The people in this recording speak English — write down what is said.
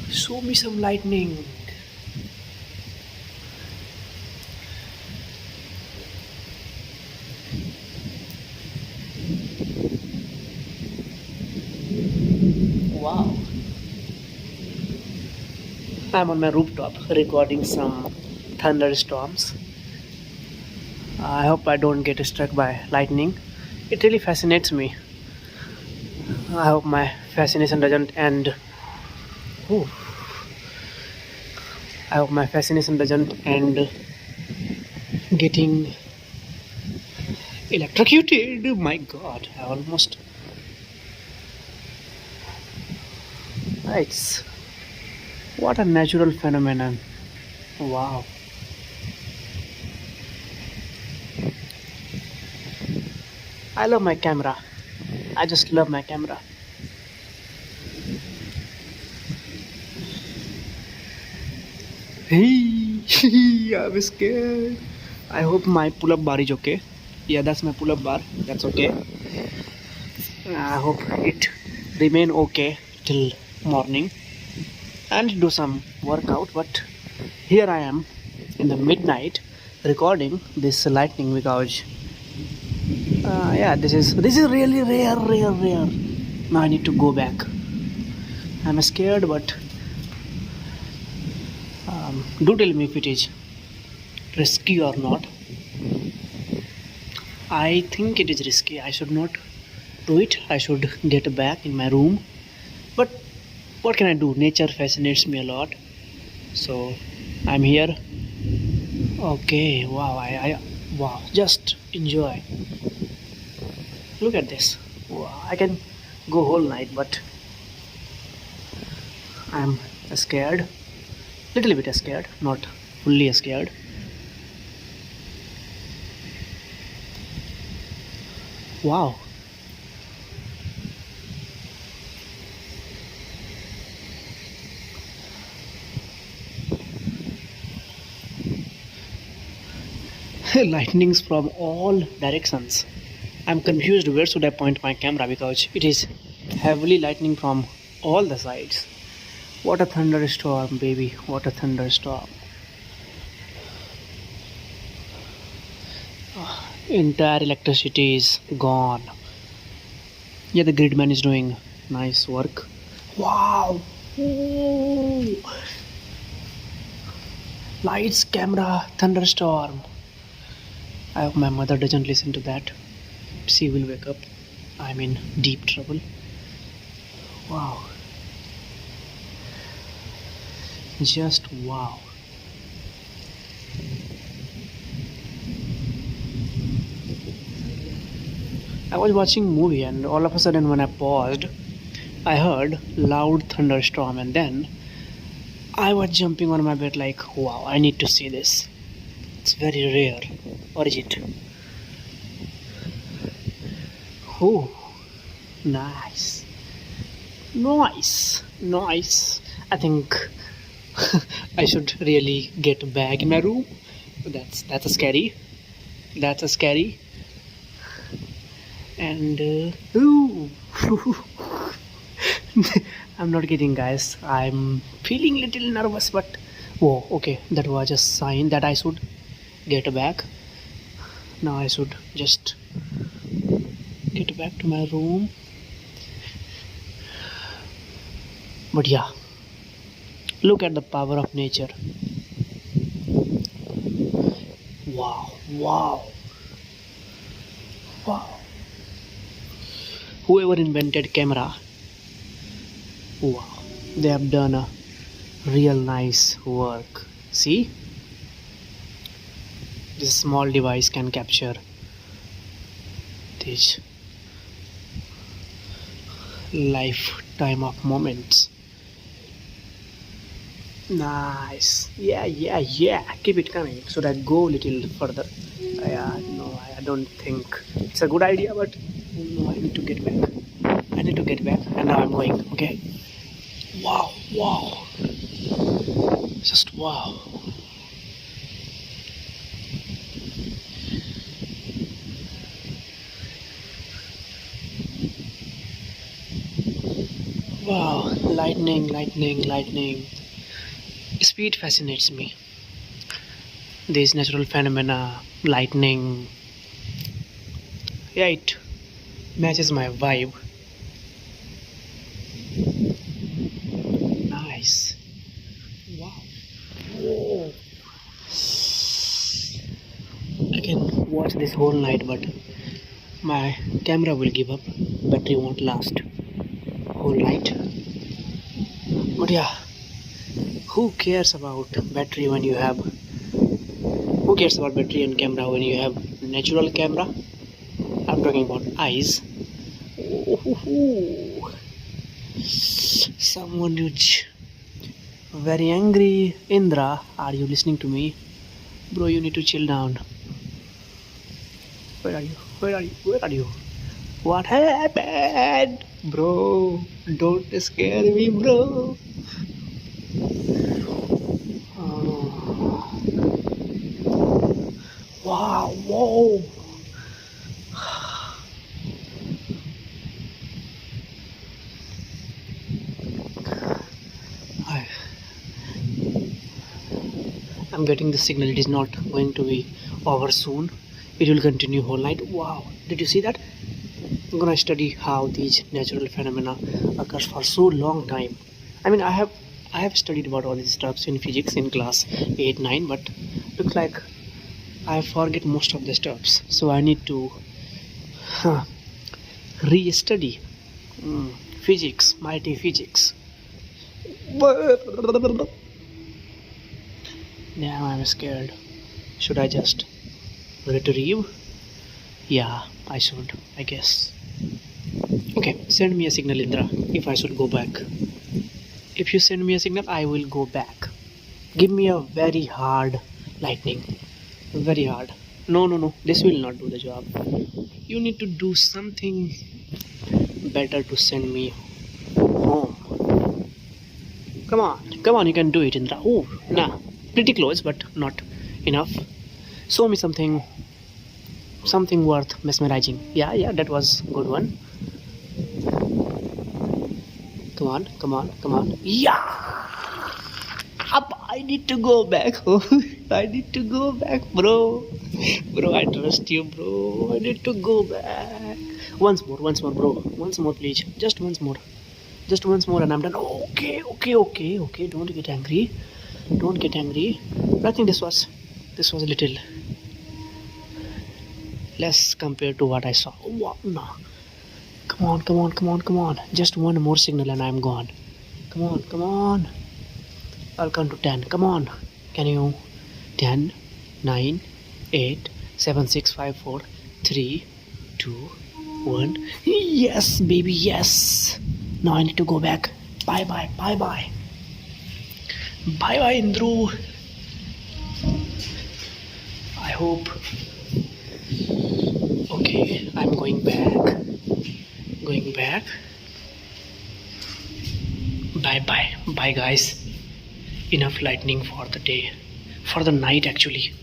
Show me some lightning. Wow. I'm on my rooftop recording some thunderstorms. I hope I don't get struck by lightning. It really fascinates me. I hope my fascination doesn't end. Ooh. I hope my fascination doesn't end getting electrocuted. My god, I almost. It's what a natural phenomenon. Wow. I love my camera. I just love my camera. Hey, I'm scared. I hope my pull-up bar is okay. Yeah, that's my pull-up bar. That's okay. I hope it remain okay till morning and do some workout. But here I am in the midnight recording this lightning because yeah, this is really rare. Now I need to go back. I'm scared, but do tell me if it is risky or not. I think it is risky. I should not do it. I should get back in my room. But what can I do? Nature fascinates me a lot. So I'm here. Okay, wow, wow, just enjoy. Look at this. Wow, I can go whole night, but I'm scared. Little bit scared, not fully scared. Wow. Lightnings from all directions. I'm confused where should I point my camera because it is heavily lightning from all the sides. What a thunderstorm, baby. What a thunderstorm. Entire electricity is gone. Yeah, the gridman is doing nice work. Wow. Ooh. Lights, camera, thunderstorm. I hope my mother doesn't listen to that. She will wake up. I'm in deep trouble. Wow. Just wow. I was watching movie and all of a sudden when I paused, I heard loud thunderstorm and then I was jumping on my bed like, wow, I need to see this. It's very rare. Or is it? Oh, nice. Nice. I think I should really get back in my room. That's a scary. That's a scary. And ooh. I'm not kidding, guys. I'm feeling little nervous, but whoa, okay, that was a sign that I should get back. Now I should just get back to my room. But yeah, look at the power of nature. Wow. Whoever invented camera, wow, they have done a real nice work. See, this small device can capture this lifetime of moments. Nice. Yeah. Keep it coming. Should I go a little further? No, I don't think it's a good idea, but no, I need to get back. And now I'm going. Okay. Wow. Just wow. Wow, lightning, lightning, lightning. Speed fascinates me. These natural phenomena, lightning, yeah, it matches my vibe. Nice. Wow. Whoa. I can watch this whole night, but my camera will give up. Battery won't last whole night. But yeah, who cares about battery when you have? Who cares about battery and camera when you have natural camera? I'm talking about eyes. Ooh. Someone is very angry. Indra, are you listening to me? Bro, you need to chill down. Where are you? Where are you? Where are you? What happened? Bro, don't scare me, bro. Oh. Wow, whoa. I- I'm getting the signal. It is not going to be over soon. It will continue whole night. Wow, did you see that? I'm gonna study how these natural phenomena occurs for so long time. I mean, I have studied about all these stuffs in physics in class 8 9, but looks like I forget most of the stuffs. So I need to re-study physics, mighty physics. Now I'm scared. Should I just retrieve? Yeah, I should, I guess. Okay, send me a signal, Indra, if I should go back. If you send me a signal, I will go back. Give me a very hard lightning. Very hard. No, no, no. This will not do the job. You need to do something better to send me home. Come on. Come on, you can do it, Indra. Oh, nah. Pretty close, but not enough. Show me something. Something worth mesmerizing. Yeah, yeah, that was good one. Come on, come on, come on. Yeah! Up, I need to go back. I need to go back, bro. Bro, I trust you, bro. I need to go back. Once more, bro. Once more, please. Just once more. Just once more, and I'm done. Okay, okay, okay, okay. Don't get angry. Don't get angry. But I think this was a little less compared to what I saw. Wow, no. Come on, come on, come on, come on. Just one more signal, and I'm gone. Come on, come on. I'll count to 10. Come on. Can you? 10, 9, 8, 7, 6, 5, 4, 3, 2, 1. Yes, baby, yes. Now I need to go back. Bye bye, bye bye. Bye bye, Indru. I hope. Okay, I'm going back. Going back. Bye bye. Bye, guys. Enough lightning for the day. For the night, actually.